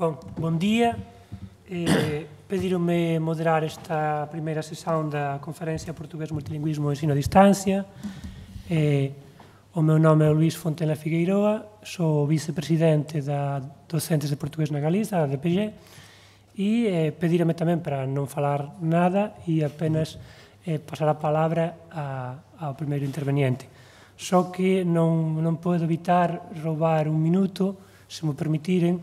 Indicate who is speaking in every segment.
Speaker 1: Bom dia. Pediram-me moderar esta primeira sessão da Conferência Português Multilingüismo e Ensino à Distância. O meu nome é Luís Fontela Figueiroa, sou vice-presidente da Docentes de Português na Galiza, da DPG, e pediram-me também para não falar nada e apenas passar a palavra ao primeiro interveniente. Só que não posso evitar roubar um minuto, se me permitirem,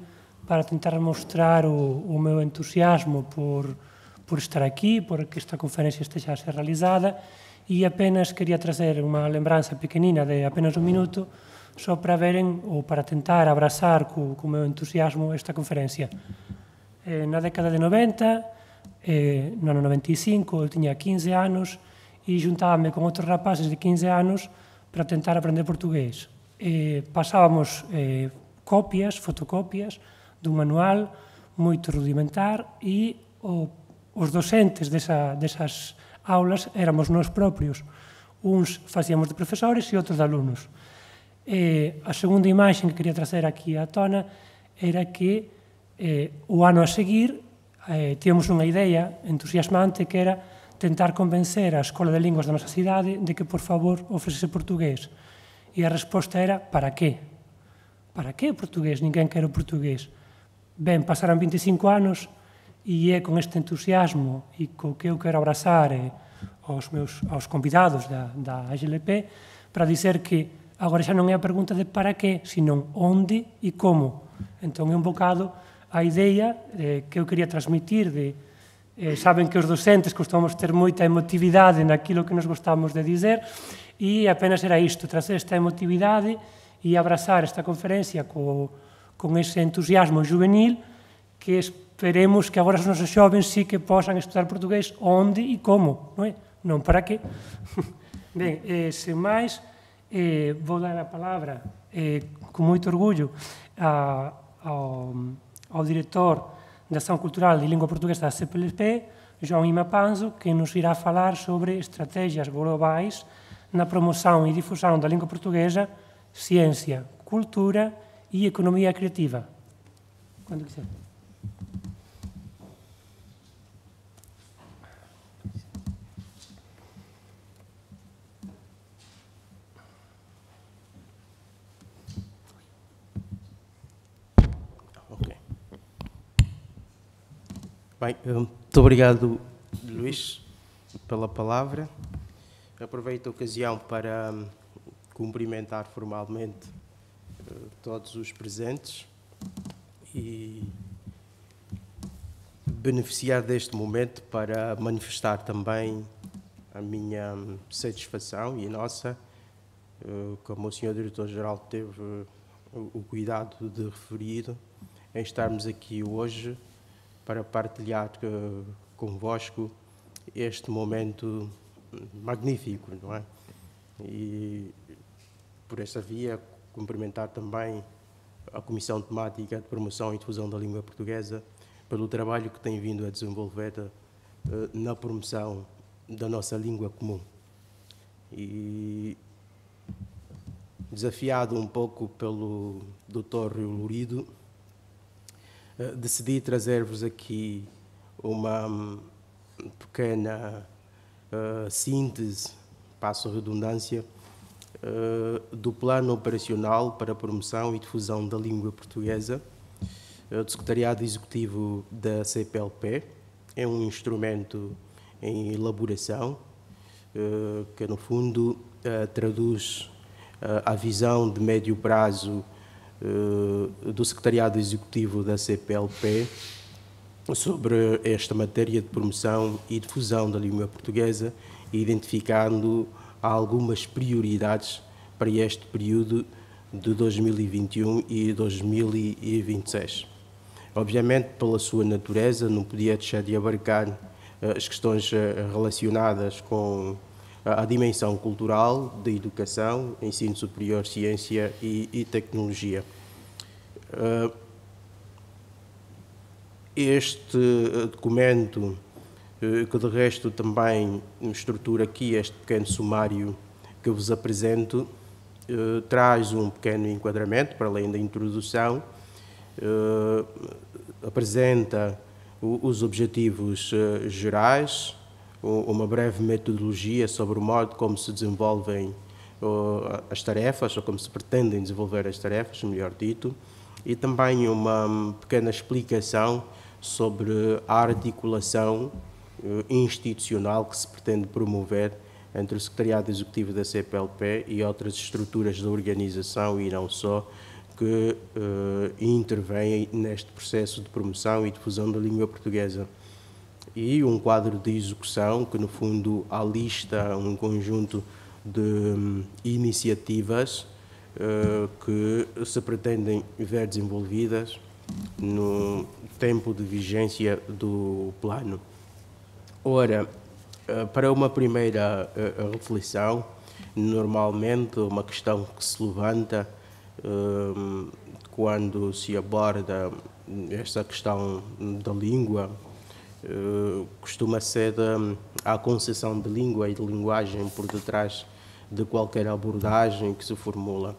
Speaker 1: para tentar mostrar o meu entusiasmo por estar aqui, por que esta conferência esteja a ser realizada, e apenas queria trazer uma lembrança pequenina de apenas um minuto, só para verem, ou para tentar abraçar com o meu entusiasmo esta conferência. Na década de 90, no ano 95, eu tinha 15 anos e juntava-me com outros rapazes de 15 anos para tentar aprender português. Passávamos fotocópias, dun manual moito rudimentar e os docentes desas aulas éramos nós propios. Uns facíamos de profesores e outros de alumnos. A segunda imaxe que quería trazer aquí á tona era que o ano a seguir tíamos unha idea entusiasmante que era tentar convencer a Escola de Linguas da nosa cidade de que, por favor, ofrecese portugués. E a resposta era, para qué? Para que o portugués? Ninguén quere o portugués. Ben, pasaran 25 anos e é con este entusiasmo e co que eu quero abrazar aos convidados da AGLP para dizer que agora xa non é a pregunta de para que, sino onde e como. Entón é un bocado a idea que eu quería transmitir de saben que os docentes costumamos ter moita emotividade naquilo que nos gostamos de dizer e apenas era isto, trazer esta emotividade e abrazar esta conferencia con ese entusiasmo juvenil que esperemos que agora os nosos xovens sí que posan estudar portugués onde e como, non é? Non para que. Ben, sen máis, vou dar a palabra con moito orgullo ao director da Ação Cultural de Língua Portuguesa da CPLP, João Ima Panzo, que nos irá falar sobre estratégias globais na promoção e difusão da língua portuguesa, ciência, cultura e economia criativa. Quando quiser.
Speaker 2: Ok. Bem, muito obrigado, Luís, pela palavra. Aproveito a ocasião para cumprimentar formalmente todos os presentes e beneficiar deste momento para manifestar também a minha satisfação e a nossa, como o Sr. Diretor-Geral teve o cuidado de referir, em estarmos aqui hoje para partilhar convosco este momento magnífico, não é? E por essa via cumprimentar também a Comissão Temática de Promoção e Difusão da Língua Portuguesa pelo trabalho que tem vindo a desenvolver na promoção da nossa língua comum. E desafiado um pouco pelo Dr. Rio Lourido, decidi trazer-vos aqui uma pequena síntese, passo a redundância, do Plano Operacional para a Promoção e Difusão da Língua Portuguesa do Secretariado Executivo da CPLP. É um instrumento em elaboração que, no fundo, traduz a visão de médio prazo do Secretariado Executivo da CPLP sobre esta matéria de promoção e difusão da língua portuguesa, identificando algumas prioridades para este período de 2021 e 2026. Obviamente, pela sua natureza, não podia deixar de abarcar as questões relacionadas com a dimensão cultural, da educação, ensino superior, ciência e tecnologia. Este documento, que de resto também estrutura aqui este pequeno sumário que vos apresento, traz um pequeno enquadramento, para além da introdução, apresenta os objetivos gerais, uma breve metodologia sobre o modo como se desenvolvem as tarefas, ou como se pretendem desenvolver as tarefas, melhor dito, e também uma pequena explicação sobre a articulação institucional que se pretende promover entre o Secretariado Executivo da CPLP e outras estruturas da organização e não só, que intervêm neste processo de promoção e difusão da língua portuguesa. E um quadro de execução que, no fundo, alista um conjunto de iniciativas que se pretendem ver desenvolvidas no tempo de vigência do plano. Ora, para uma primeira reflexão, normalmente uma questão que se levanta quando se aborda esta questão da língua costuma ser a concepção de língua e de linguagem por detrás de qualquer abordagem que se formula.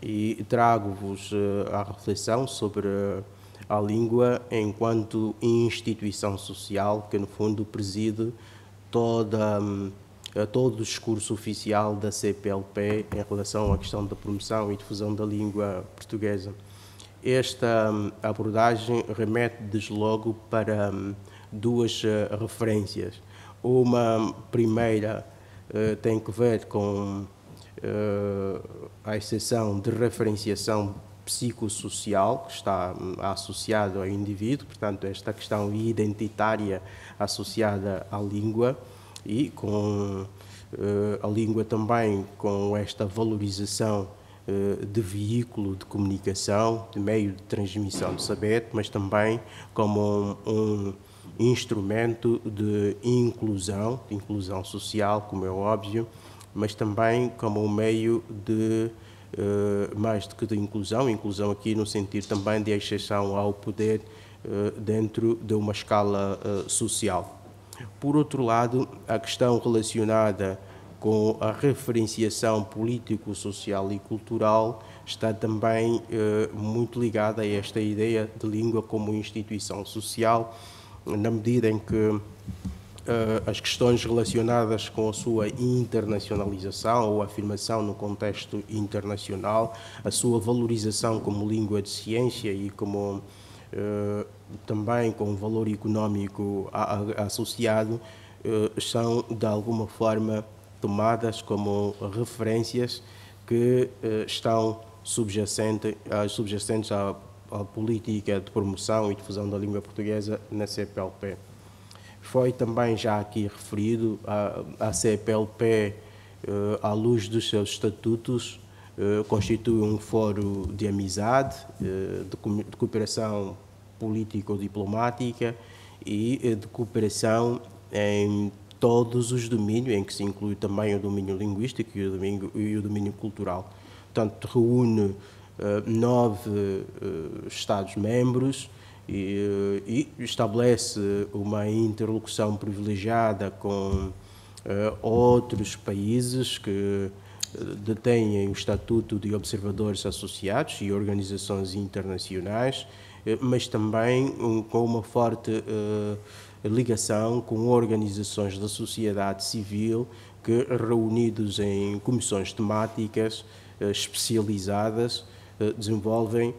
Speaker 2: E trago-vos a reflexão sobre a língua enquanto instituição social que, no fundo, preside todo o discurso oficial da CPLP em relação à questão da promoção e difusão da língua portuguesa. Esta abordagem remete desde logo para duas referências. Uma primeira tem que ver com a exceção de referenciação psicossocial que está associado ao indivíduo, portanto, esta questão identitária associada à língua e com a língua também com esta valorização de veículo de comunicação, de meio de transmissão de saber, mas também como um instrumento de inclusão social, como é óbvio, mas também como um meio de, mais do que de inclusão aqui no sentido também de exceção ao poder dentro de uma escala social. Por outro lado, a questão relacionada com a referenciação político, social e cultural está também muito ligada a esta ideia de língua como instituição social, na medida em que as questões relacionadas com a sua internacionalização ou afirmação no contexto internacional, a sua valorização como língua de ciência e como também com um valor económico associado, são de alguma forma tomadas como referências que estão subjacentes à política de promoção e difusão da língua portuguesa na CPLP. Foi também já aqui referido, a CPLP, à luz dos seus estatutos, constitui um fórum de amizade, de cooperação político-diplomática e de cooperação em todos os domínios, em que se inclui também o domínio linguístico e o domínio cultural. Portanto, reúne 9 Estados-membros e estabelece uma interlocução privilegiada com outros países que detêm o estatuto de observadores associados e organizações internacionais, mas também com uma forte ligação com organizações da sociedade civil que, reunidos em comissões temáticas especializadas, desenvolvem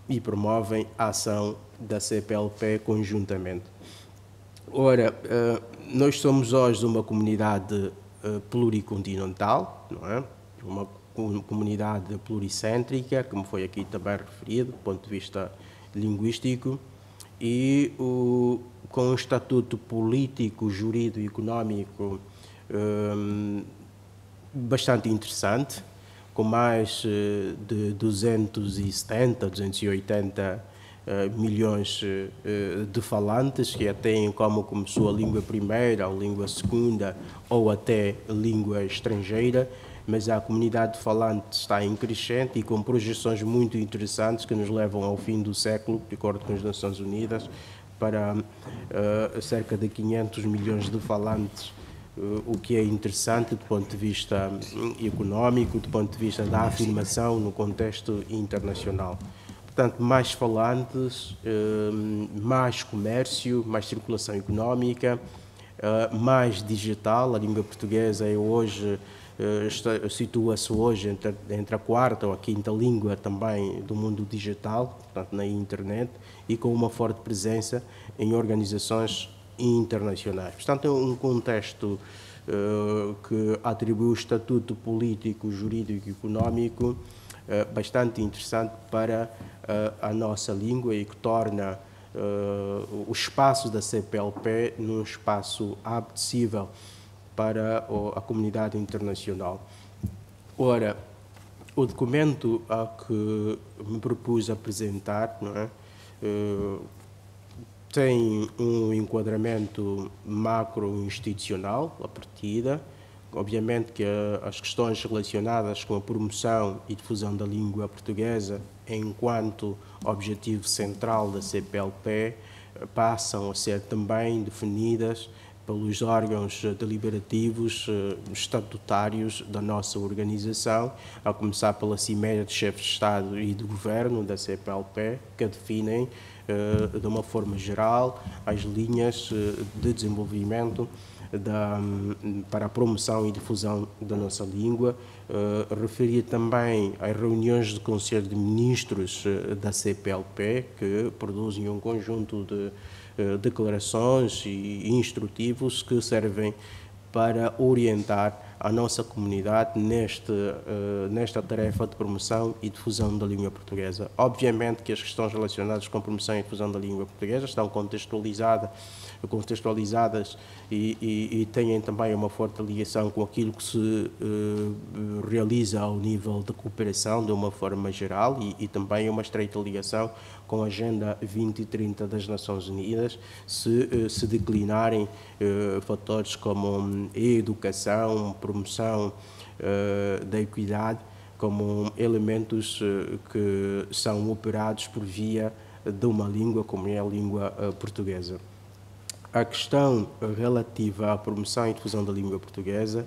Speaker 2: e promovem a ação da CPLP conjuntamente. Ora, nós somos hoje uma comunidade pluricontinental, não é? Uma comunidade pluricêntrica, como foi aqui também referido, do ponto de vista linguístico, e com um estatuto político, jurídico e económico bastante interessante, com mais de 270, 280 milhões de falantes que a têm como sua língua primeira, ou língua segunda, ou até língua estrangeira, mas a comunidade de falantes está em crescente e com projeções muito interessantes que nos levam ao fim do século, de acordo com as Nações Unidas, para cerca de 500 milhões de falantes, o que é interessante do ponto de vista económico, do ponto de vista da afirmação no contexto internacional. portanto, mais falantes, mais comércio, mais circulação económica, mais digital. A língua portuguesa é hoje, situa-se hoje entre a quarta ou a quinta língua também do mundo digital, portanto, na internet, e com uma forte presença em organizações internacionais. Portanto, é um contexto que atribui o estatuto político, jurídico e económico bastante interessante para a nossa língua e que torna o espaço da CPLP num espaço apetecível para a comunidade internacional. Ora, o documento a que me propus apresentar, não é, tem um enquadramento macro-institucional à partida. Obviamente que as questões relacionadas com a promoção e difusão da língua portuguesa, enquanto objetivo central da CPLP, passam a ser também definidas pelos órgãos deliberativos estatutários da nossa organização, a começar pela Cimeira de Chefes de Estado e de Governo da CPLP, que definem de uma forma geral as linhas de desenvolvimento para a promoção e difusão da nossa língua. Referia também às reuniões do Conselho de Ministros da CPLP, que produzem um conjunto de declarações e instrutivos que servem para orientar a nossa comunidade nesta tarefa de promoção e difusão da língua portuguesa. Obviamente que as questões relacionadas com a promoção e difusão da língua portuguesa estão contextualizadas e têm também uma forte ligação com aquilo que se realiza ao nível da cooperação de uma forma geral e também uma estreita ligação com a Agenda 2030 das Nações Unidas, se declinarem fatores como a educação, promoção da equidade, como elementos que são operados por via de uma língua como é a língua portuguesa. A questão relativa à promoção e difusão da língua portuguesa,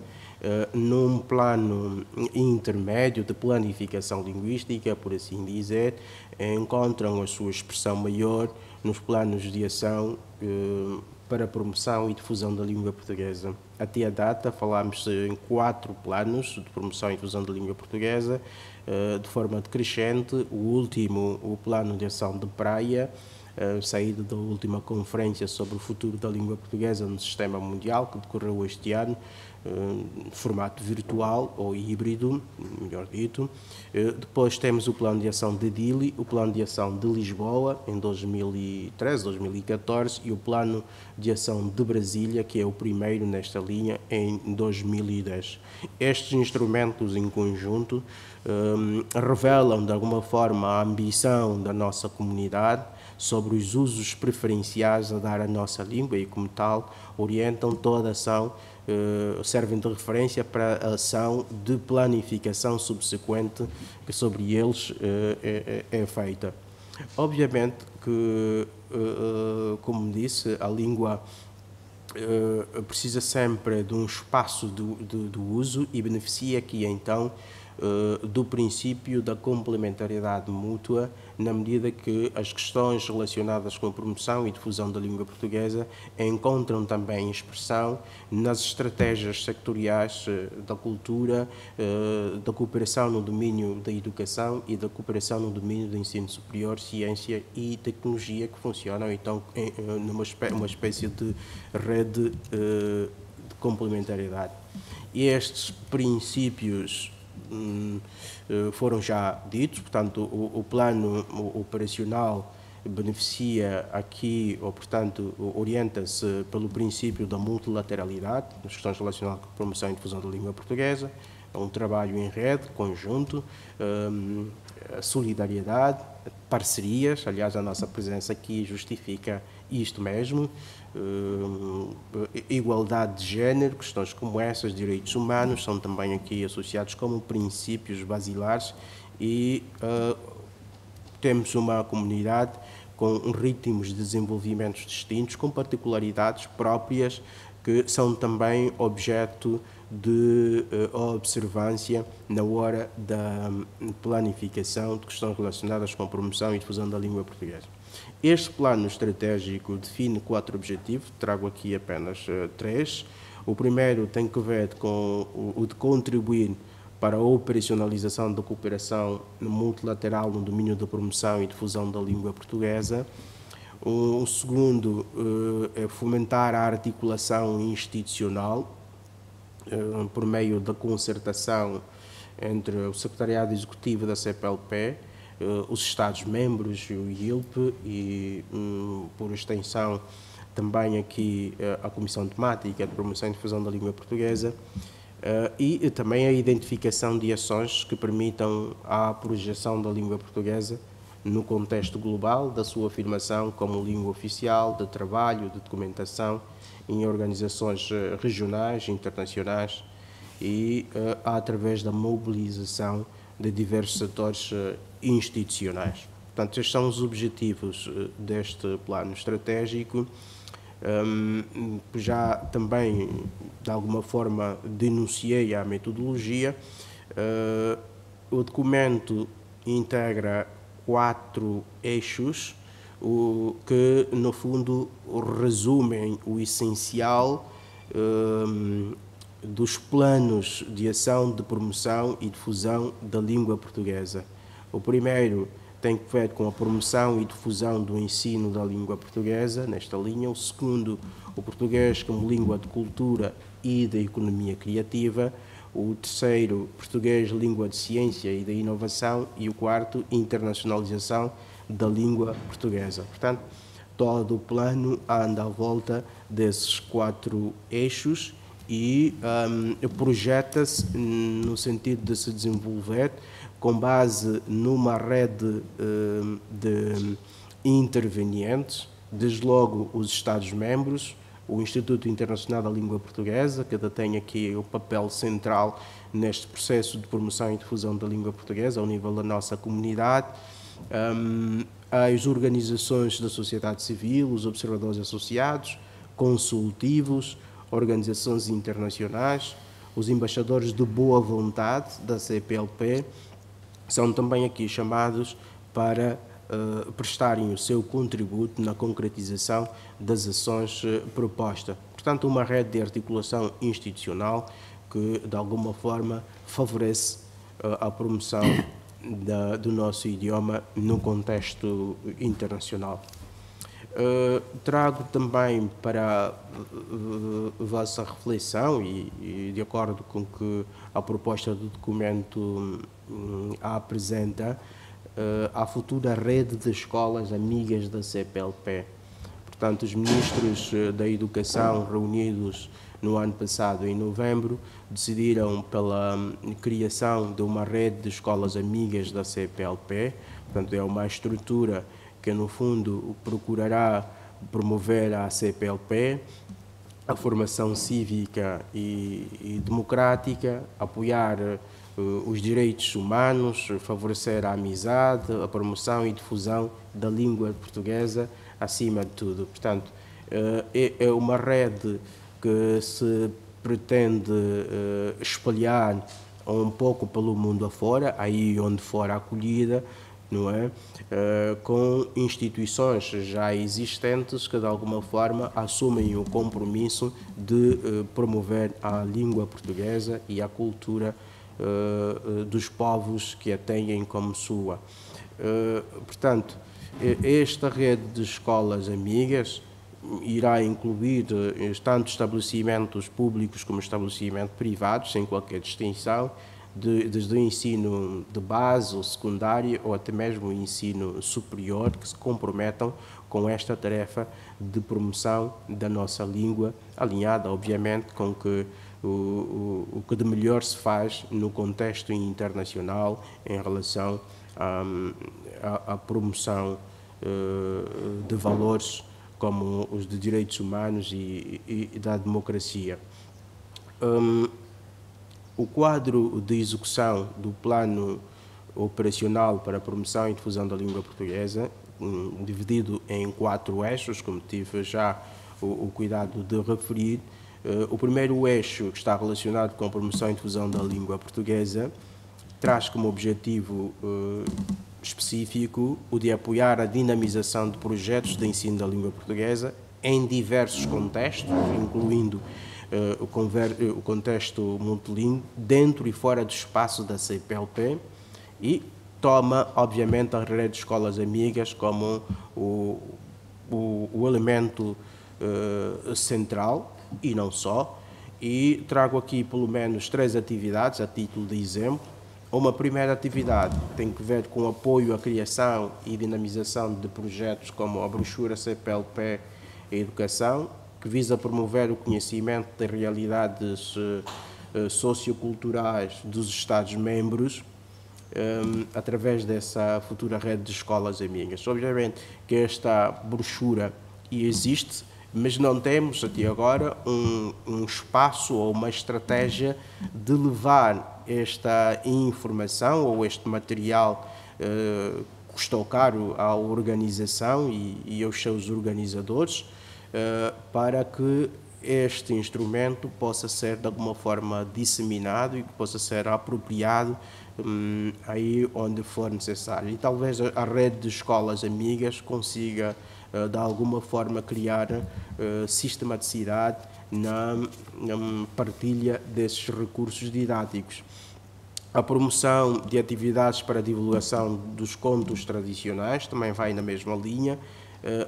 Speaker 2: num plano intermédio de planificação linguística, por assim dizer, encontram a sua expressão maior nos planos de ação para a promoção e difusão da língua portuguesa. Até a data, falámos em 4 planos de promoção e difusão da língua portuguesa, de forma decrescente. O último, o Plano de Ação de Praia, saída da última conferência sobre o futuro da língua portuguesa no sistema mundial, que decorreu este ano, formato virtual ou híbrido, melhor dito. Depois temos o Plano de Ação de Dili, o Plano de Ação de Lisboa, em 2013, 2014, e o Plano de Ação de Brasília, que é o primeiro nesta linha, em 2010. Estes instrumentos em conjunto revelam, de alguma forma, a ambição da nossa comunidade sobre os usos preferenciais a dar à nossa língua e, como tal, orientam toda a ação, servem de referência para a ação de planificação subsequente que sobre eles é feita. Obviamente que, como disse, a língua precisa sempre de um espaço do uso e beneficia aqui, então, do princípio da complementariedade mútua, na medida que as questões relacionadas com a promoção e difusão da língua portuguesa encontram também expressão nas estratégias sectoriais da cultura, da cooperação no domínio da educação e da cooperação no domínio do ensino superior, ciência e tecnologia, que funcionam então numa espécie de rede de complementariedade. E estes princípios foram já ditos, portanto, o plano operacional beneficia aqui, ou portanto, orienta-se pelo princípio da multilateralidade, nas questões relacionadas com a promoção e difusão da língua portuguesa. É um trabalho em rede, conjunto, solidariedade, parcerias. Aliás, a nossa presença aqui justifica isto mesmo. Igualdade de género, questões como essas, direitos humanos, são também aqui associados como princípios basilares e temos uma comunidade com ritmos de desenvolvimento distintos, com particularidades próprias que são também objeto de observância na hora da planificação de questões relacionadas com a promoção e difusão da língua portuguesa. Este plano estratégico define 4 objetivos, trago aqui apenas 3. O primeiro tem que ver com o de contribuir para a operacionalização da cooperação multilateral no domínio da promoção e difusão da língua portuguesa. O segundo é fomentar a articulação institucional por meio da concertação entre o Secretariado Executivo da CPLP, os Estados-membros e o ILP e, por extensão, também aqui a Comissão Temática de Promoção e Difusão da Língua Portuguesa e também a identificação de ações que permitam a projeção da língua portuguesa no contexto global da sua afirmação como língua oficial de trabalho, de documentação em organizações regionais, internacionais e através da mobilização de diversos setores institucionais. Portanto, estes são os objetivos deste plano estratégico. Já também, de alguma forma, denunciei a metodologia. O documento integra 4 eixos que, no fundo, resumem o essencial dos planos de ação de promoção e difusão da língua portuguesa. O primeiro tem que ver com a promoção e difusão do ensino da língua portuguesa, nesta linha. O segundo, o português como língua de cultura e da economia criativa. O terceiro, português, língua de ciência e da inovação. E o quarto, internacionalização da língua portuguesa. Portanto, todo o plano anda à volta desses 4 eixos e projeta-se no sentido de se desenvolver com base numa rede de intervenientes, desde logo os Estados-membros, o Instituto Internacional da Língua Portuguesa, que detém aqui o papel central neste processo de promoção e difusão da língua portuguesa ao nível da nossa comunidade, as organizações da sociedade civil, os observadores associados, consultivos, organizações internacionais, os embaixadores de boa vontade da CPLP, são também aqui chamados para prestarem o seu contributo na concretização das ações propostas. Portanto, uma rede de articulação institucional que, de alguma forma, favorece a promoção do nosso idioma no contexto internacional. Trago também para a vossa reflexão e de acordo com que a proposta do documento a apresenta, a futura rede de escolas amigas da CPLP. Portanto, os ministros da Educação reunidos no ano passado, em novembro, decidiram pela criação de uma rede de escolas amigas da CPLP. Portanto, é uma estrutura que, no fundo, procurará promover a CPLP, a formação cívica e democrática, apoiar os direitos humanos, favorecer a amizade, a promoção e difusão da língua portuguesa, acima de tudo. Portanto, é uma rede que se pretende espalhar um pouco pelo mundo afora, aí onde for acolhida, não é? Com instituições já existentes que, de alguma forma, assumem o compromisso de promover a língua portuguesa e a cultura dos povos que a têm como sua. Portanto, esta rede de escolas amigas irá incluir tanto estabelecimentos públicos como estabelecimentos privados, sem qualquer distinção, desde o ensino de base ou secundário ou até mesmo o ensino superior, que se comprometam com esta tarefa de promoção da nossa língua, alinhada, obviamente, com o que de melhor se faz no contexto internacional em relação à promoção de valores como os de direitos humanos e da democracia. O quadro de execução do Plano Operacional para a Promoção e Difusão da Língua Portuguesa, dividido em 4 eixos, como tive já o cuidado de referir, O primeiro eixo, que está relacionado com a promoção e difusão da língua portuguesa, traz como objetivo específico o de apoiar a dinamização de projetos de ensino da língua portuguesa em diversos contextos, incluindo o contexto multilingüe, dentro e fora do espaço da CPLP, e toma, obviamente, a rede de escolas amigas como o elemento central, e não só, e trago aqui pelo menos 3 atividades a título de exemplo. Uma primeira atividade tem que ver com o apoio à criação e dinamização de projetos como a brochura CPLP Educação, que visa promover o conhecimento de realidades socioculturais dos Estados-membros através dessa futura rede de escolas amigas. Obviamente que esta brochura existe, mas não temos até agora um espaço ou uma estratégia de levar esta informação ou este material que custou caro à organização e aos seus organizadores, para que este instrumento possa ser de alguma forma disseminado e que possa ser apropriado aí onde for necessário. E talvez a rede de escolas amigas consiga de alguma forma criar sistematicidade na partilha desses recursos didáticos. A promoção de atividades para a divulgação dos contos tradicionais também vai na mesma linha.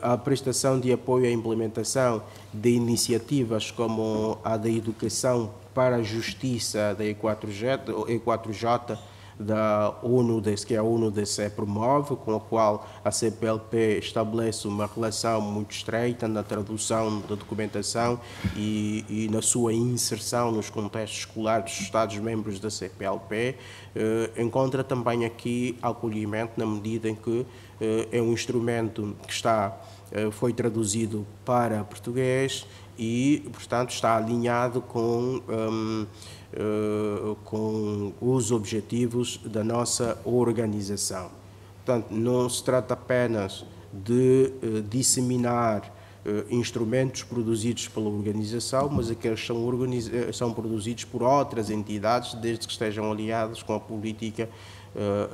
Speaker 2: A prestação de apoio à implementação de iniciativas como a da Educação para a Justiça da E4J da UNODC, que a UNODC promove, com a qual a CPLP estabelece uma relação muito estreita na tradução da documentação e na sua inserção nos contextos escolares dos Estados-membros da CPLP, encontra também aqui acolhimento na medida em que é um instrumento que foi traduzido para português e, portanto, está alinhado com os objetivos da nossa organização. Portanto, não se trata apenas de disseminar instrumentos produzidos pela organização, mas aqueles são produzidos por outras entidades, desde que estejam alinhados com a política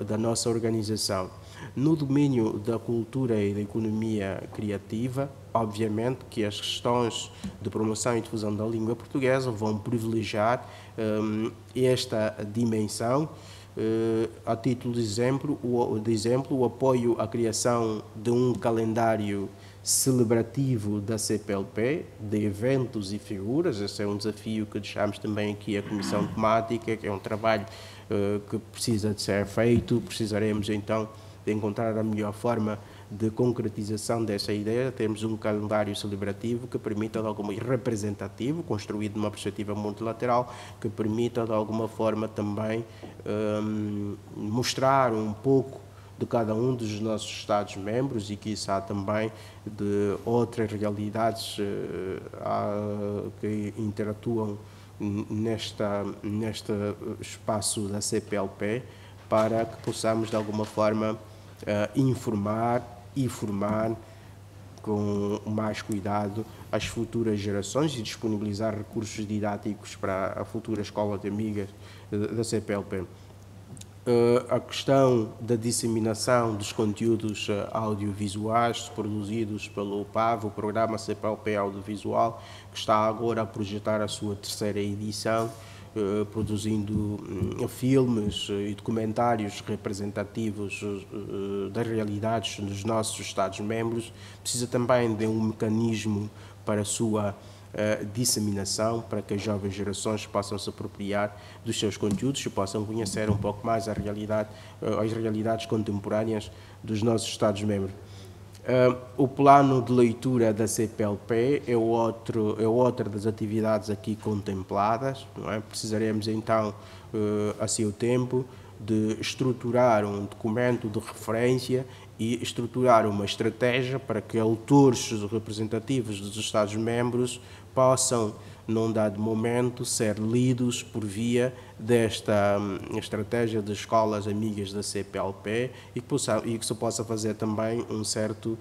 Speaker 2: da nossa organização. No domínio da cultura e da economia criativa, obviamente que as questões de promoção e difusão da língua portuguesa vão privilegiar esta dimensão. A título de exemplo, o apoio à criação de um calendário celebrativo da CPLP, de eventos e figuras. Esse é um desafio que deixamos também aqui à Comissão Temática, que é um trabalho que precisa de ser feito. Precisaremos então de encontrar a melhor forma de concretização dessa ideia. Temos um calendário celebrativo que permita, de alguma representativo, construído numa perspectiva multilateral, que permita, de alguma forma, também mostrar um pouco de cada um dos nossos Estados-membros e, quiçá, também de outras realidades que interatuam neste espaço da CPLP, para que possamos, de alguma forma, informar e formar com mais cuidado as futuras gerações e disponibilizar recursos didáticos para a futura escola de amigas da CPLP. A questão da disseminação dos conteúdos audiovisuais produzidos pelo PAV, o Programa CPLP Audiovisual, que está agora a projetar a sua 3ª edição, produzindo filmes e documentários representativos das realidades dos nossos Estados-membros, precisa também de um mecanismo para a sua disseminação, para que as jovens gerações possam se apropriar dos seus conteúdos e possam conhecer um pouco mais as realidades contemporâneas dos nossos Estados-membros. O plano de leitura da CPLP é outra das atividades aqui contempladas, não é? Precisaremos então, a seu tempo, de estruturar um documento de referência e estruturar uma estratégia para que autores representativos dos Estados-membros possam, num dado momento, ser lidos por via desta estratégia de escolas amigas da CPLP e que se possa fazer também um certo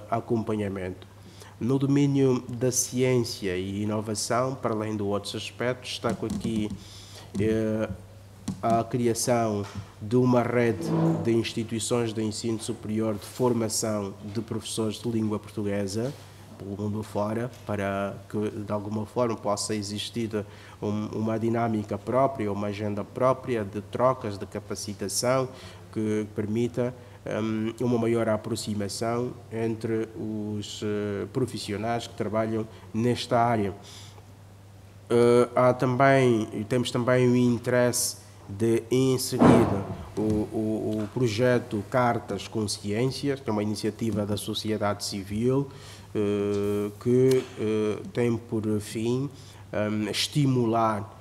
Speaker 2: acompanhamento. No domínio da ciência e inovação, para além de outros aspectos, destaco aqui a criação de uma rede de instituições de ensino superior de formação de professores de língua portuguesa pelo mundo fora, para que de alguma forma possa existir uma dinâmica própria, uma agenda própria de trocas, de capacitação que permita uma maior aproximação entre os profissionais que trabalham nesta área. Temos também o interesse de inserir o projeto Cartas Consciências, que é uma iniciativa da sociedade civil que tem por fim estimular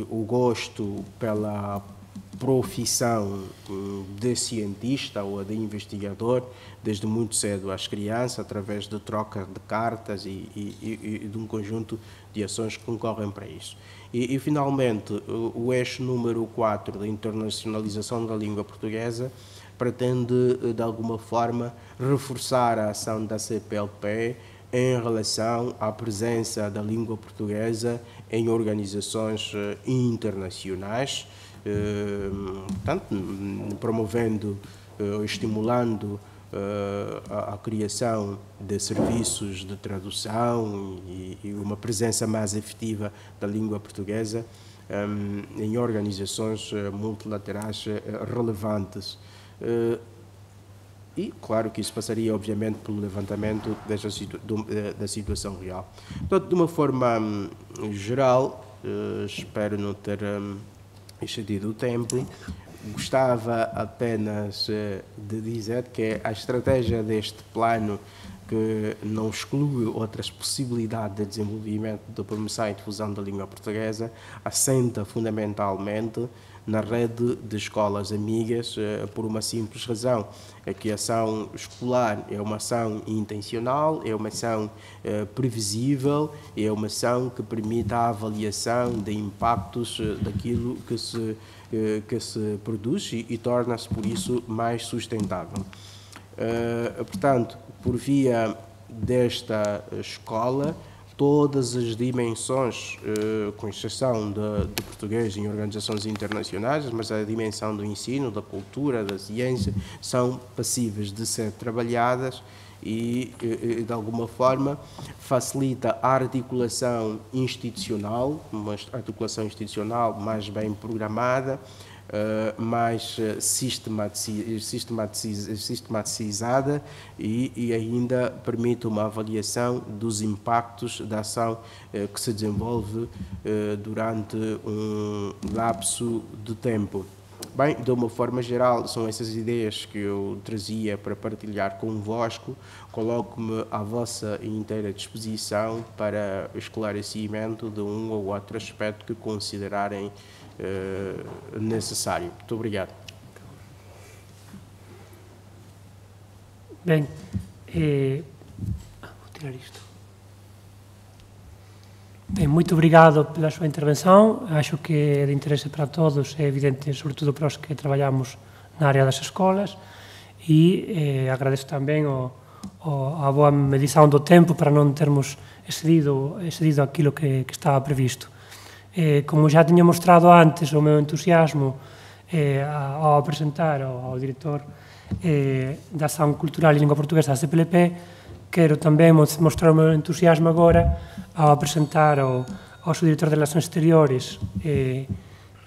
Speaker 2: o gosto pela profissão de cientista ou de investigador desde muito cedo às crianças, através de troca de cartas e de um conjunto de ações que concorrem para isso. E finalmente, o eixo número 4 da internacionalização da língua portuguesa pretende, de alguma forma, reforçar a ação da CPLP em relação à presença da língua portuguesa em organizações internacionais, portanto, promovendo, estimulando a criação de serviços de tradução e uma presença mais efetiva da língua portuguesa em organizações multilaterais relevantes. E, claro, que isso passaria, obviamente, pelo levantamento da situação real. Portanto, de uma forma geral, espero não ter excedido o tempo, gostava apenas de dizer que a estratégia deste plano, que não exclui outras possibilidades de desenvolvimento, de promoção e difusão da língua portuguesa, assenta fundamentalmente na rede de escolas amigas, por uma simples razão, é que a ação escolar é uma ação intencional, é uma ação previsível, é uma ação que permite a avaliação de impactos daquilo que se produz e torna-se, por isso, mais sustentável. Portanto, por via desta escola, todas as dimensões, com exceção de português em organizações internacionais, mas a dimensão do ensino, da cultura, da ciência, são passíveis de ser trabalhadas e, de alguma forma, facilita a articulação institucional, uma articulação institucional mais bem programada, mais sistematizada e ainda permite uma avaliação dos impactos da ação que se desenvolve durante um lapso de tempo. Bem, de uma forma geral, são essas ideias que eu trazia para partilhar convosco. Coloco-me à vossa inteira disposição para esclarecimento de um ou outro aspecto que considerarem necessário. Muito obrigado.
Speaker 1: Bem, vou tirar isto. Bem, muito obrigado pela sua intervenção. Acho que é de interesse para todos, é evidente, sobretudo para os que trabalhamos na área das escolas, e agradeço também a boa medição do tempo para não termos excedido aquilo que estava previsto. Como já tinha mostrado antes o meu entusiasmo ao apresentar ao diretor da Ação Cultural e Língua Portuguesa da CPLP, quero também mostrar o meu entusiasmo agora ao apresentar ao seu diretor de Relações Exteriores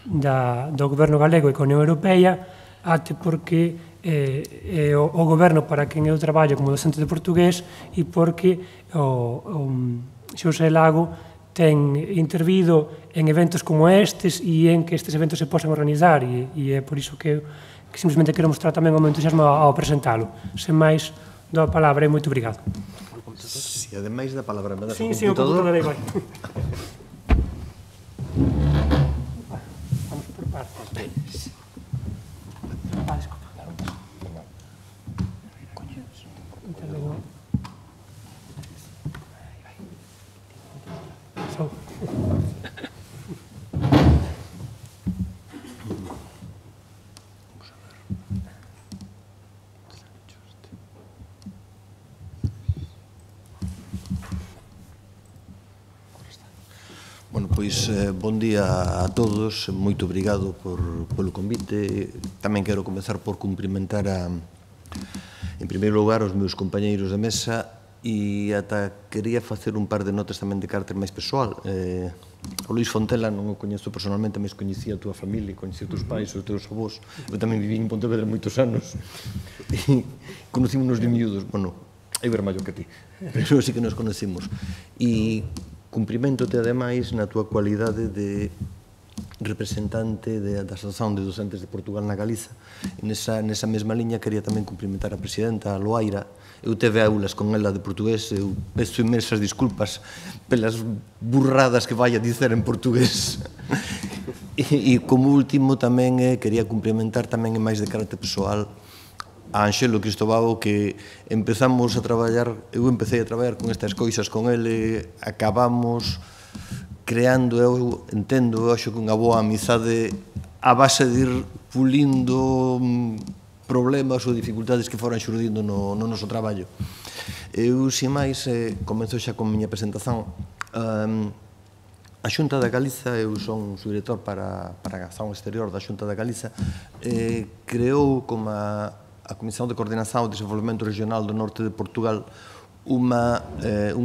Speaker 1: do Goberno Galego e com a Unión Europea, até porque é o goberno para quem eu traballo como docente de portugués e porque o Xosé Lago ten intervido en eventos como estes e en que estes eventos se posan organizar e é por iso que simplesmente quero mostrar tamén o meu entusiasmo ao presentalo. Sen máis, dou a palabra e moito obrigado.
Speaker 3: Si, ademais da palabra, me das
Speaker 1: o computador aí vai. Vamos por partes. Desculpa. Intervengo.
Speaker 3: Pois, bon día a todos, moito obrigado polo convite. Tamén quero comezar por cumprimentar en primeiro lugar os meus compañeiros de mesa e ata quería facer un par de notas tamén de carácter máis persoal. O Luís Fontela non o coñezo personalmente, mas coñecía a túa familia, coñecía os teus pais, os teus avós. Eu tamén viví en Pontevedra moitos anos e conocímonos de miúdos. Bueno, eu era maior que ti, pero sí que nos conocimos. E cumprimentote, ademais, na túa cualidade de representante da Asociación de Docentes de Portugal na Galiza. E nesa mesma liña quería tamén cumprimentar a presidenta, a Loaira. Eu teve aulas con ela de portugués, eu peço inmensas disculpas pelas burradas que vai a dicer en portugués. E como último tamén quería cumprimentar tamén en máis de carácter persoal a Anxelo Cristobao, que empezamos a traballar, eu empecé a traballar con estas cousas con ele, acabamos creando, eu entendo, eu acho que unha boa amizade a base de ir pulindo problemas ou dificultades que foran xurdindo no noso traballo. Eu, sin máis, comenzo xa con a miña presentación. A Xunta da Galiza, eu son subdirector para a acción exterior da Xunta da Galiza, creou como a Comisión de Coordinación e Desenvolvemento Regional do Norte de Portugal un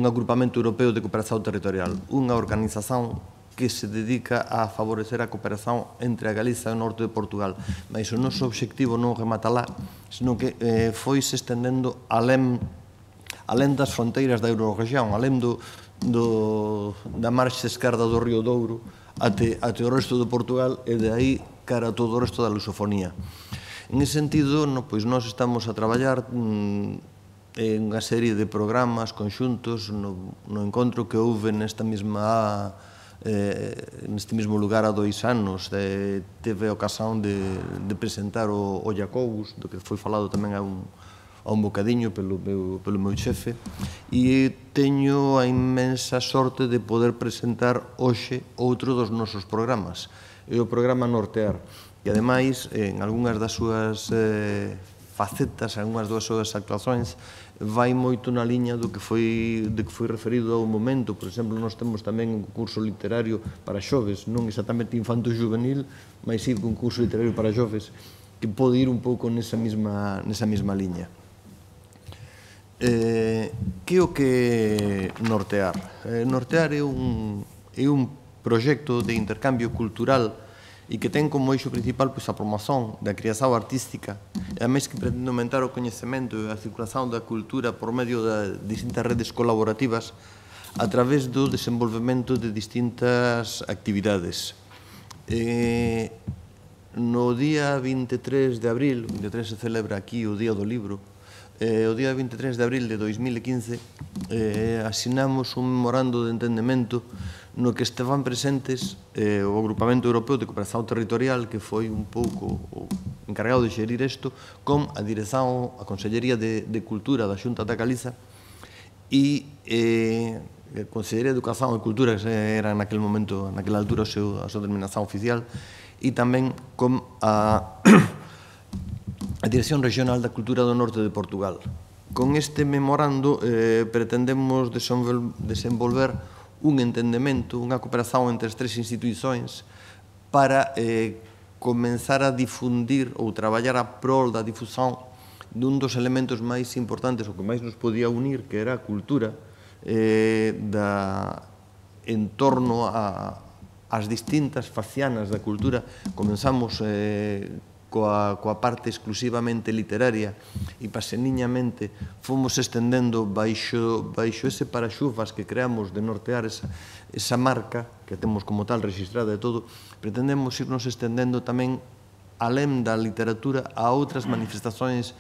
Speaker 3: agrupamento europeo de cooperación territorial, unha organización que se dedica a favorecer a cooperación entre a Galiza e o norte de Portugal. Mas o noso obxectivo non remata lá, senón que foi se estendendo alén das fronteiras da Eurorregión, alén da marxe esquerda do Río Douro até o resto de Portugal e de aí cara a todo o resto da lusofonía. En ese sentido, pois nós estamos a traballar en unha serie de programas conxuntos no encontro que houve neste mesmo lugar há 2 anos. Teve a ocasión de presentar o Jacobus, do que foi falado tamén a un bocadiño pelo meu xefe, e teño a inmensa sorte de poder presentar hoxe outro dos nosos programas, é o programa Nortear. E, ademais, en algunhas das súas facetas, en algunhas das súas actuacións, vai moito na liña do que foi referido ao momento. Por exemplo, nós temos tamén un curso literario para xoves, non exatamente infanto-juvenil, mas sí un curso literario para xoves, que pode ir un pouco nesa mesma liña. Que é o que Nortear? Nortear é un proxecto de intercambio cultural e que ten como eixo principal a promoción da creación artística, e ademais que pretende aumentar o coñecemento e a circulación da cultura por medio de distintas redes colaborativas a través do desenvolvemento de distintas actividades. No día 23 de abril, o 23 se celebra aquí o Día do Libro, o día 23 de abril de 2015 asinamos un memorando de entendemento no que estaban presentes o Agrupamento Europeo de Cooperación Territorial, que foi un pouco o encargado de xerir isto, con a Dirección, a Consellería de Cultura da Xunta da Galiza e a Consellería de Educación e Cultura, que era naquele momento, naquela altura, a súa denominación oficial, e tamén con a Dirección Regional da Cultura do Norte de Portugal. Con este memorando pretendemos desenvolver un entendemento, unha cooperación entre as 3 instituições para comenzar a difundir ou traballar a prol da difusión dun dos elementos máis importantes, o que máis nos podía unir, que era a cultura, en torno ás distintas facianas da cultura. Comenzamos coa parte exclusivamente literaria e paseniñamente fomos estendendo baixo ese paraxuvas que creamos de Nortear, esa marca que temos como tal registrada e todo. Pretendemos irnos estendendo tamén alén da literatura a outras manifestacións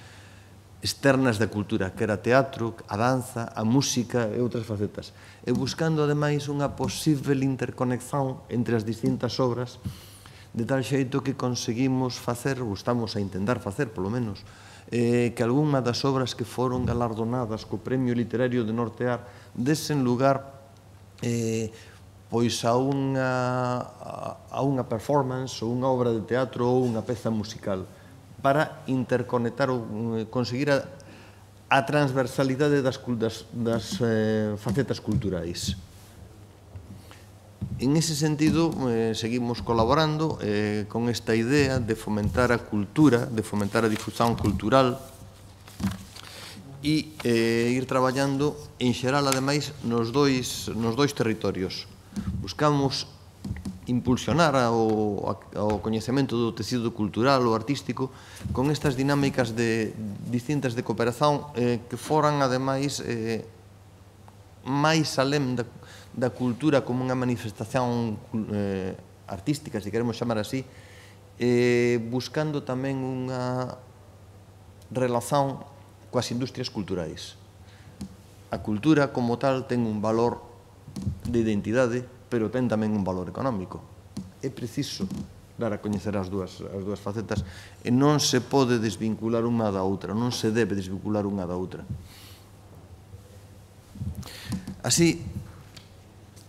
Speaker 3: externas da cultura, que era teatro, a danza, a música e outras facetas, e buscando ademais unha posible interconexión entre as distintas obras, de tal xeito que conseguimos facer, ou estamos a intentar facer, polo menos, que algunha das obras que foron galardonadas co Premio Literario de Nortear desen lugar pois a unha performance ou unha obra de teatro ou unha peza musical, para interconectar ou conseguir a transversalidade das facetas culturais. En ese sentido, seguimos colaborando con esta idea de fomentar a cultura, de fomentar a difusión cultural e ir traballando en xeral, ademais, nos dois territorios. Buscamos impulsionar o coñecemento do tecido cultural ou artístico con estas dinámicas distintas de cooperación que foran, ademais, máis além da cultura como unha manifestación artística, se queremos chamar así, buscando tamén unha relación coas industrias culturais. A cultura, como tal, ten un valor de identidade, pero ten tamén un valor económico. É preciso dar a coñecer as dúas facetas e non se pode desvincular unha da outra, non se debe desvincular unha da outra. Así,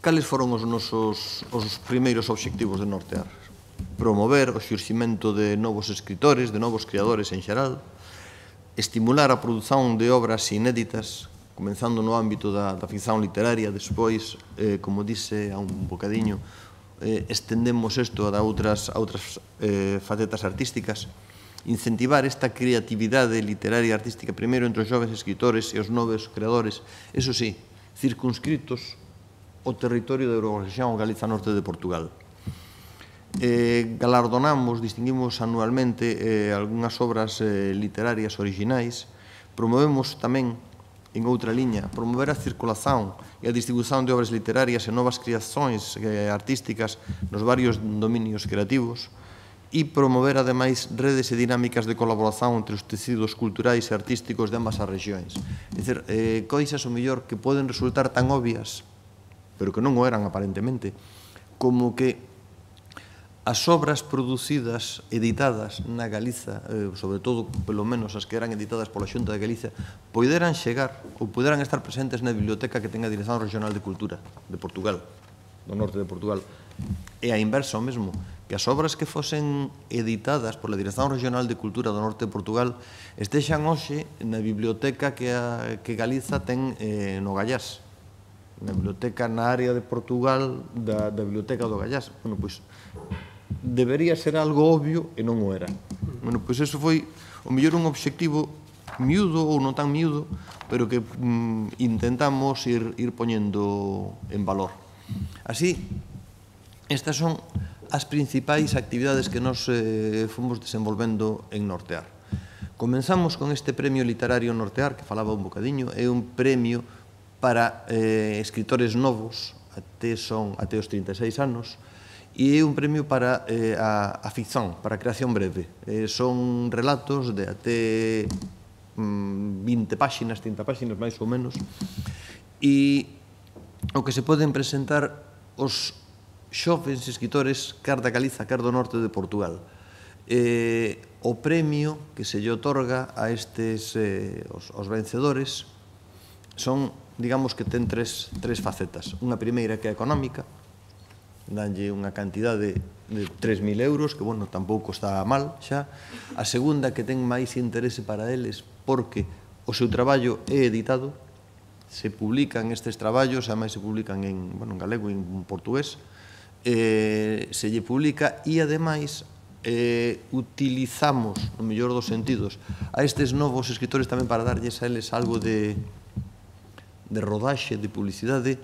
Speaker 3: cales foron os nosos primeiros obxectivos de Nortear? Promover o xurximento de novos escritores, de novos creadores en xeral, estimular a produción de obras inéditas, comenzando no ámbito da ficción literaria, despois, como dixe há un bocadiño, estendemos isto a outras facetas artísticas, incentivar esta creatividade literaria e artística primeiro entre os xoves escritores e os novos creadores, eso sí, circunscritos o territorio da Eurorrexión Galiza Norte de Portugal. Galardonamos, distinguimos anualmente algunhas obras literarias orixinais, promovemos tamén, en outra liña, promover a circulación e a distribución de obras literarias e novas creações artísticas nos varios dominios creativos e promover, ademais, redes e dinámicas de colaboración entre os tecidos culturais e artísticos de ambas as rexións. É dicir, coisas, o mellor, que poden resultar tan obvias, pero que non o eran aparentemente, como que as obras producidas, editadas na Galiza, sobre todo, pelo menos as que eran editadas pola Xunta de Galicia, poderan chegar ou poderan estar presentes na biblioteca que ten a Dirección Regional de Cultura de Portugal, do norte de Portugal. E a inversa o mesmo, que as obras que fosen editadas pola Dirección Regional de Cultura do norte de Portugal estexan hoxe na biblioteca que Galiza ten no Gallás, na biblioteca na área de Portugal da biblioteca do Gallás. Bueno, pois, debería ser algo obvio e non o era. Bueno, pois, eso foi, o mellor, un obxectivo miúdo ou non tan miúdo, pero que intentamos ir poñendo en valor. Así, estas son as principais actividades que nos fomos desenvolvendo en Nortear. Comenzamos con este premio literario Nortear, que falaba un bocadiño, é un premio para escritores novos, até os 36 anos, e é un premio para a ficción, para a creación breve. Son relatos de até 20 páxinas, 30 páxinas, máis ou menos, e o que se poden presentar os xovens escritores, quer da Galiza, quer do norte de Portugal. O premio que se lle otorga a estes, os vencedores, son, digamos que ten tres facetas. Unha primeira que é económica, danlle unha cantidade de 3.000 euros, que, bueno, tampouco está mal xa. A segunda, que ten máis interese para eles, porque o seu traballo é editado, se publican estes traballos, ademais se publican en galego e en portugués, se lle publica e, ademais, utilizamos, no mellor dos sentidos, a estes novos escritores tamén para darlles a eles algo de rodaxe, de publicidade,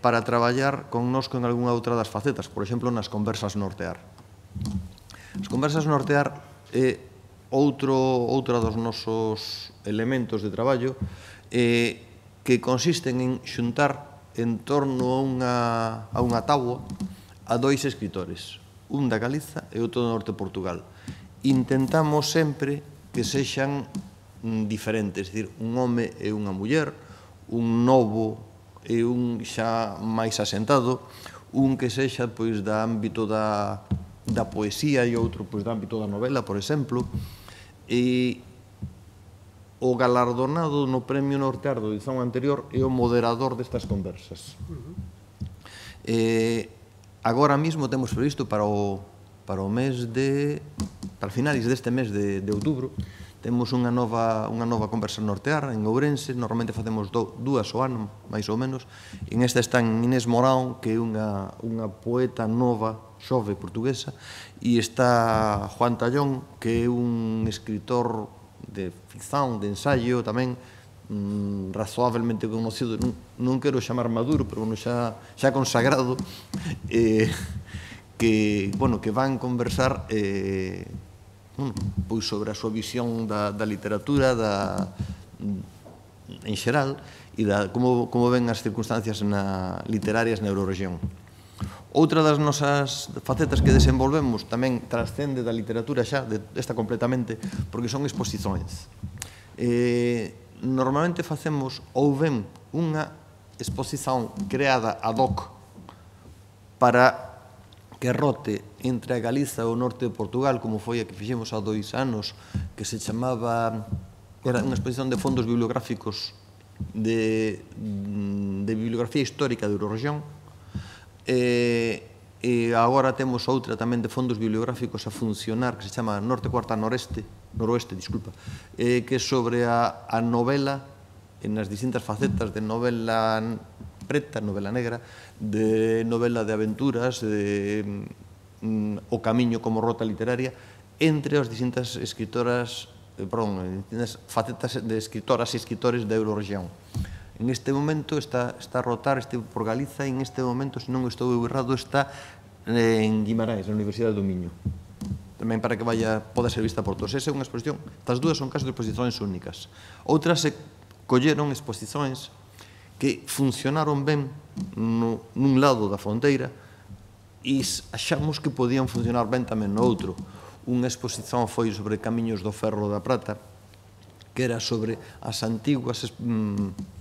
Speaker 3: para traballar connosco en algunha outra das facetas, por exemplo, nas conversas Nortear. As conversas Nortear é outra dos nosos elementos de traballo que consisten en xuntar en torno a unha táboa a dois escritores, un da Galiza e outro do norte de Portugal. Intentamos sempre que sexan diferentes, é dicir, un home e unha muller, un novo e un xa máis asentado, un que sexa da ámbito da poesía e outro da ámbito da novela, por exemplo, e o galardonado no Premio Nortear da edición anterior é o moderador destas conversas. Agora mesmo temos previsto para finais deste mes de outubro, Temos unha nova conversa en Nortear, en Ourense, normalmente facemos dúas ao ano, máis ou menos, e en esta está Inés Morán, que é unha poeta nova, xove portuguesa, e está Juan Tallón, que é un escritor de ficción, de ensaio tamén, razoablemente conocido, non quero chamar maduro, pero xa consagrado, que van conversar pois sobre a súa visión da literatura en xeral e como ven as circunstancias literarias na Euroregión. Outra das nosas facetas que desenvolvemos tamén trascende da literatura xa, esta completamente, porque son exposicións. Normalmente facemos ou ben unha exposición creada ad hoc para que rote entre a Galiza e o norte de Portugal, como foi a que fixemos há 2 anos, que se chamaba, era unha exposición de fondos bibliográficos de bibliografía histórica de Euroregión, e agora temos outra tamén de fondos bibliográficos a funcionar, que se chama Norte Cuarta Noroeste, que é sobre a novela, nas distintas facetas de novela preta, novela negra, de novela de aventuras, o camiño como rota literaria, entre as distintas escritoras, facetas de escritoras e escritores da Euroregión. En este momento está a rotar por Galiza e en este momento, se non estou errado, está en Guimarães, na Universidade do Miño. Tamén para que poda ser vista por todos. Esa é unha exposición, estas dúas son casos de exposicións únicas. Outras se colleron exposicións que funcionaron ben nun lado da fronteira e achamos que podían funcionar ben tamén no outro. Unha exposición foi sobre Camiños do Ferro da Prata, que era sobre as antiguas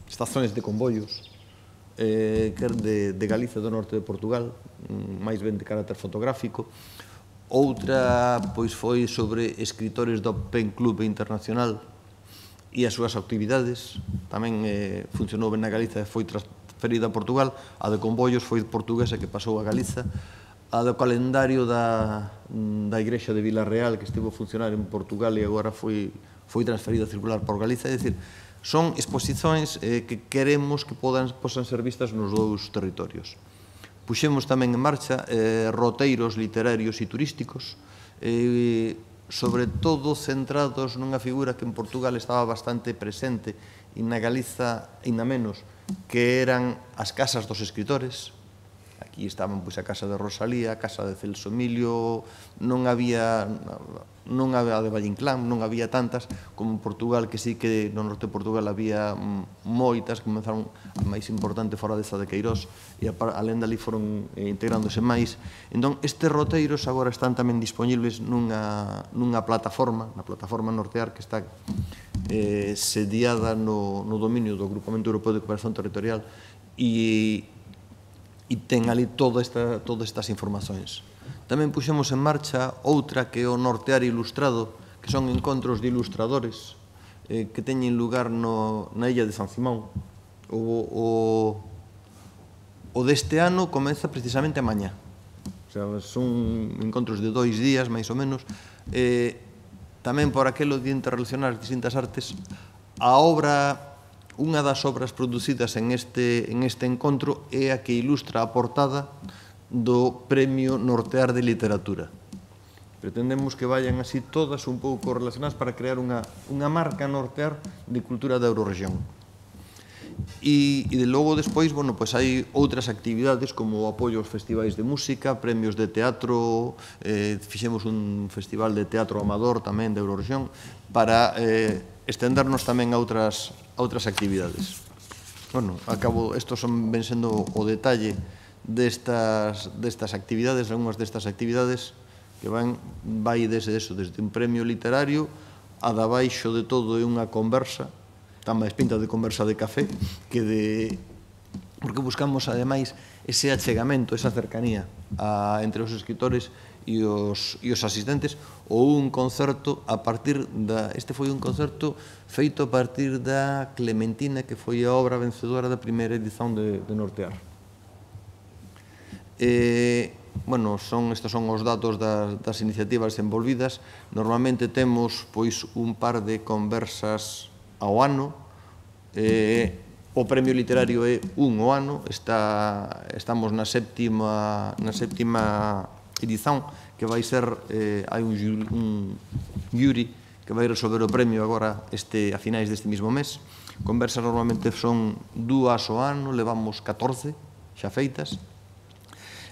Speaker 3: estacións de convoios de Galicia do norte de Portugal, máis ben de carácter fotográfico. Outra foi sobre escritores do Pen Club Internacional e as súas actividades. Tamén funcionou ben na Galiza e foi transferida a Portugal. A de convoios foi portuguesa que pasou a Galiza. A do calendario da Igrexa de Vilarreal, que estivo a funcionar en Portugal e agora foi transferida a circular por Galiza. É dicir, son exposicións que queremos que posan ser vistas nos dous territorios. Puxemos tamén en marcha roteiros literarios e turísticos, sobre todo centrados nunha figura que en Portugal estaba bastante presente e na Galiza ainda menos, que eran as casas dos escritores. Aquí estaban a casa de Rosalía, a casa de Celso Emilio, non había de Valle Inclán, non había tantas como en Portugal, que sí que no norte de Portugal había moitas, comenzaron a máis importante fora desa de Queirós, e alén dali foron integrándose máis. Entón, estes roteiros agora están tamén disponibles nunha plataforma, na plataforma Nortear, que está sediada no dominio do Grupamento Europeo de Cooperación Territorial, e ten ali todas estas informacións. Tamén puxemos en marcha outra que é o Nortear Ilustrado, que son encontros de ilustradores que teñen lugar na illa de San Simón. O deste ano comeza precisamente a mañá. Son encontros de 2 días, máis ou menos. Tamén por aquelo de interrelacionar as distintas artes, unha das obras producidas en este encontro é a que ilustra a portada do Premio Nortear de Literatura. Pretendemos que vayan así todas un pouco relacionadas para crear unha marca Nortear de cultura da Euroregión. E de logo despois, hai outras actividades como o apoio aos festivais de música, premios de teatro, fixemos un festival de teatro amador tamén da Euroregión para estendernos tamén a outras actividades. Estos ven sendo o detalle destas actividades, algunhas destas actividades que vai desde un premio literario a de abaixo de todo é unha conversa, tan máis pinta de conversa de café, porque buscamos ademais ese achegamento, esa cercanía entre os escritores e os asistentes, ou un concerto este foi un concerto feito a partir da Clementina, que foi a obra vencedora da primeira edición de Nortear. bueno, estes son os datos das iniciativas envolvidas. Normalmente temos pois un par de conversas ao ano. O premio literario é un ao ano. Estamos na séptima edición, que vai ser, hai un júri que vai resolver o premio agora a finais deste mesmo mes. Conversas normalmente son 2 ao ano, levamos 14 xa feitas.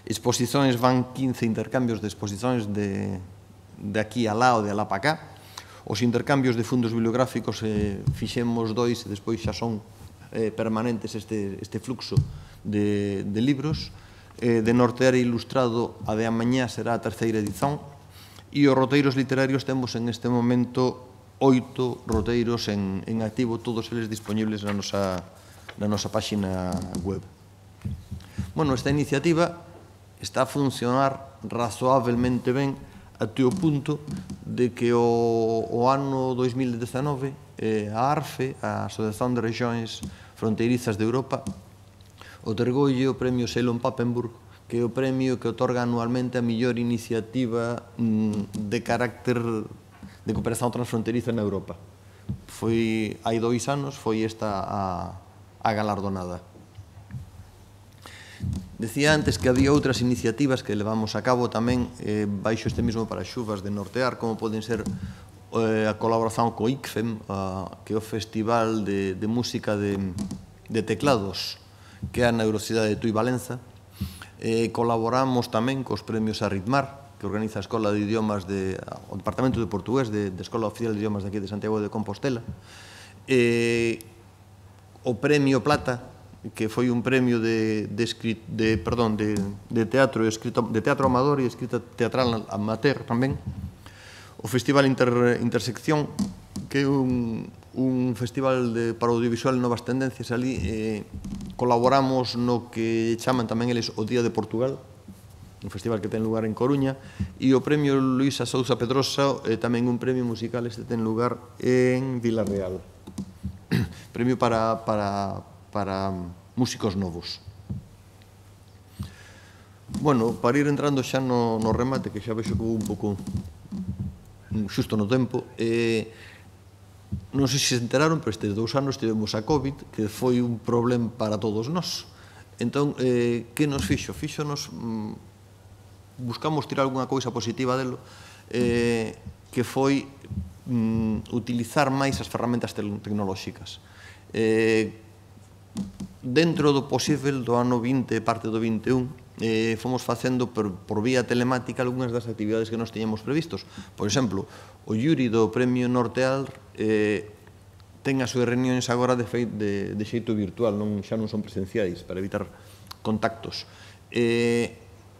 Speaker 3: Exposicións van 15 intercambios de exposicións de aquí alá ou de alá para cá. Os intercambios de fundos bibliográficos fixemos 2 e despois xa son permanentes este fluxo de libros. De Nortear Ilustrado, a de amañá será a 3ª edición, e os roteiros literarios temos en este momento 8 roteiros en activo, todos eles disponibles na nosa páxina web. Bueno, esta iniciativa está a funcionar razoablemente ben até o punto de que o ano 2019 a ARFE, a Asociación de Rexións Fronteirizas de Europa, otorgoulle o premio Selon Papenburg, que é o premio que otorga anualmente a mellor iniciativa de carácter de cooperación transfronteriza na Europa. Hai 2 anos foi esta a galardonada. Decía antes que había outras iniciativas que levamos a cabo tamén baixo este mesmo paraxuvas de Nortear, como poden ser a colaboración co ICFEM, que é o Festival de Música de Teclados, que é na Universidade de Tui Valenza. Colaboramos tamén cos premios Arritmar, que organiza a Escola de Idiomas o Departamento de Portugués da Escola Oficial de Idiomas de aquí de Santiago de Compostela. O Premio Plata, que foi un premio de teatro amador e escrita teatral amateur tamén. O Festival Intersección, que é un festival para o audiovisual e novas tendencias. Ali colaboramos no que chaman tamén eles o Día de Portugal, un festival que ten lugar en Coruña, e o Premio Luisa Sousa Pedrosa, tamén un premio musical, este ten lugar en Vilarreal. Premio para músicos novos. Bueno, para ir entrando xa no remate, que xa vexo que vou un pouco xusto no tempo, non sei se se enteraron, pero estes 2 anos tivemos a COVID, que foi un problema para todos nós. Entón, que nos fixo? Fíxonos, buscamos tirar algunha cousa positiva delo, que foi utilizar máis as ferramentas tecnolóxicas. Dentro do posible do ano 20 e parte do 21, fomos facendo por vía telemática algunhas das actividades que nos teñamos previstos. Por exemplo, o Yuri do Premio Norteal ten as súas reunións agora de xeito virtual, xa non son presenciais, para evitar contactos.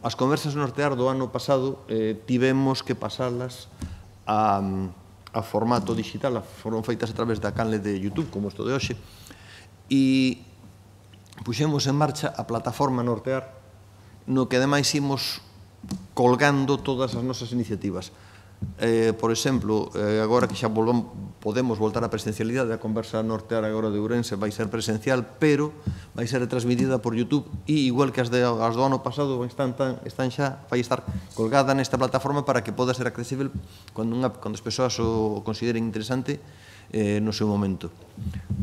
Speaker 3: As conversas Nortear do ano pasado tivemos que pasalas a formato digital, foron feitas a través da canle de YouTube, como isto de hoxe, e puxemos en marcha a plataforma Nortear, no que ademais imos colgando todas as nosas iniciativas. Por exemplo, agora que xa podemos voltar á presencialidade, a conversa Nortear agora de Ourense vai ser presencial, pero vai ser transmitida por YouTube, e igual que as do ano pasado vai estar colgada nesta plataforma para que poda ser accesible cando as persoas o consideren interesante no seu momento.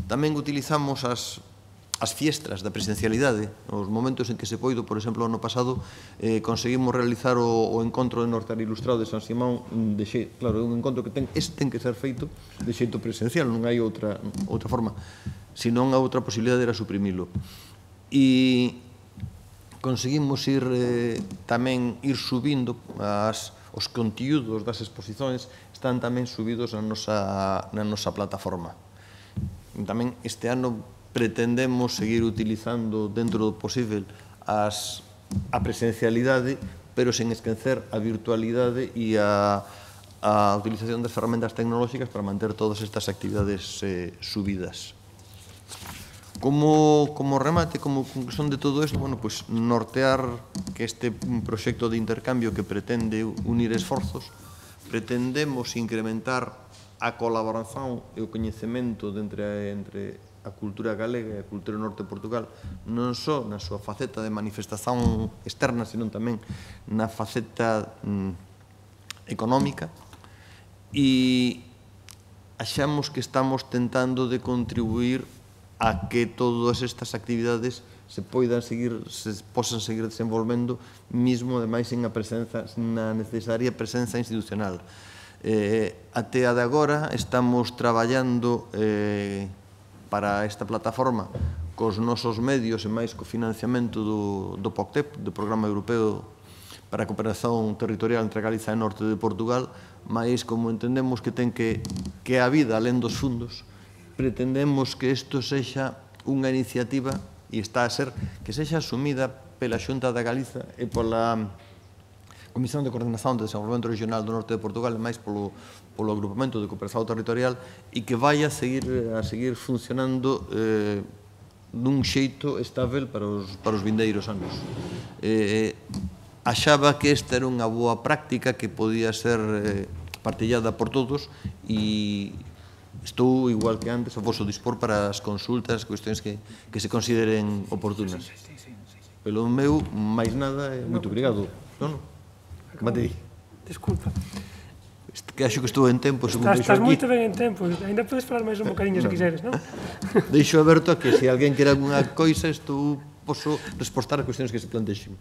Speaker 3: Tamén utilizamos as fiestras da presencialidade, os momentos en que se poido. Por exemplo, ano pasado conseguimos realizar o encontro de Nortear Ilustrado de San Simón. Claro, é un encontro que ten que ser feito de xeito presencial, non hai outra forma, senón a outra posibilidade era suprimilo. E conseguimos tamén ir subindo os contiúdos das exposicións, están tamén subidos na nosa plataforma. Tamén este ano pretendemos seguir utilizando dentro do posible a presencialidade, pero sen esquecer a virtualidade e a utilización das ferramentas tecnolóxicas para manter todas estas actividades subidas. Como remate, como conclusión de todo isto, Nortear, que este proxecto de intercambio que pretende unir esforzos, pretendemos incrementar a colaboración e o coñecemento entre a cultura galega e a cultura norte de Portugal non só na súa faceta de manifestación externa, senón tamén na faceta económica, e achamos que estamos tentando de contribuir a que todas estas actividades se posan seguir desenvolvendo, mesmo ademais sen a necesaria presenza institucional. Até a de agora estamos traballando para esta plataforma cos nosos medios e máis co financiamento do POCTEP, do Programa Europeo para a Cooperación Territorial entre Galiza e Norte de Portugal, mas como entendemos que ten que a vida alén dos fundos, pretendemos que isto sexa unha iniciativa e está a ser que sexa asumida pela Xunta da Galiza e pola Comisión de Coordinación de Desenvolvemento Regional do Norte de Portugal e máis polo Agrupamento de Cooperación Territorial e que vai a seguir funcionando dun xeito estável para os vindeiros anos. Achaba que esta era unha boa práctica que podía ser partillada por todos e estou, igual que antes, a vosso dispor para as consultas, cuestións que se consideren oportunas. Pelo meu, máis nada, moito obrigado. Matei.
Speaker 1: Desculpa.
Speaker 3: Que acho que estou en tempo.
Speaker 1: Estás moito ben en tempo. Ainda podes falar máis un bocadinho se quiseres, non?
Speaker 3: Deixo aberto a que se alguén quere alguna coisa, estou poso respostar a cuestións que se plantexen.